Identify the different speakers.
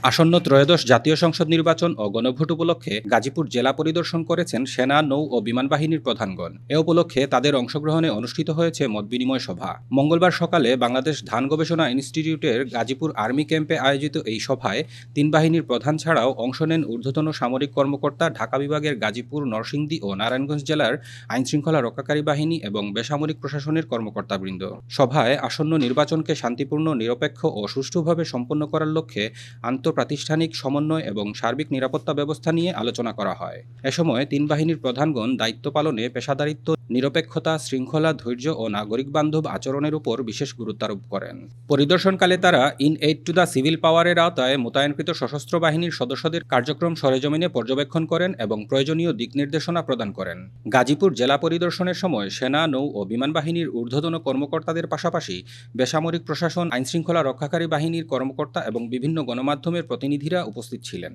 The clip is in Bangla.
Speaker 1: আসন্ন ত্রয়োদশ জাতীয় সংসদ নির্বাচন ও গণভোট উপলক্ষে গাজীপুর জেলা পরিদর্শন করেছেন সেনা, নৌ ও বিমান বাহিনীর প্রধানগণ। এ উপলক্ষে তাদের অংশগ্রহণে অনুষ্ঠিত হয়েছে মতবিনিময় সভা। মঙ্গলবার সকালে বাংলাদেশ ধান গবেষণা ইনস্টিটিউটের গাজীপুর আর্মি ক্যাম্পে আয়োজিত এই সভায় তিন বাহিনীর প্রধান ছাড়াও অংশ নেন ঊর্ধ্বতন সামরিক কর্মকর্তা, ঢাকা বিভাগের গাজীপুর, নরসিংদী ও নারায়ণগঞ্জ জেলার আইনশৃঙ্খলা রক্ষাকারী বাহিনী এবং বেসামরিক প্রশাসনের কর্মকর্তাবৃন্দ। সভায় আসন্ন নির্বাচনকে শান্তিপূর্ণ, নিরপেক্ষ ও সুষ্ঠুভাবে সম্পন্ন করার লক্ষ্যে প্রাতিষ্ঠানিক সমন্বয় এবং সার্বিক নিরাপত্তা ব্যবস্থা নিয়ে আলোচনা করা হয়। এ সময় তিন বাহিনীর প্রধানগণ দায়িত্ব পালনে পেশাদারিত্ব, নিরপেক্ষতা, শৃঙ্খলা, ধৈর্য ও নাগরিক বান্ধব আচরণের উপর বিশেষ গুরুত্বারোপ করেন। পরিদর্শনকালে তারা in aid to the civil পাওয়ারের আওতায় মোতায়েনকৃত সশস্ত্র বাহিনীর সদস্যদের কার্যক্রম সরেজমিনে পর্যবেক্ষণ করেন এবং প্রয়োজনীয় দিক নির্দেশনা প্রদান করেন। গাজীপুর জেলা পরিদর্শনের সময় সেনা, নৌ ও বিমান বাহিনীর ঊর্ধ্বতন কর্মকর্তাদের পাশাপাশি বেসামরিক প্রশাসন, আইনশৃঙ্খলা রক্ষাকারী বাহিনীর কর্মকর্তা এবং বিভিন্ন গণমাধ্যমের প্রতিনিধিরা উপস্থিত ছিলেন।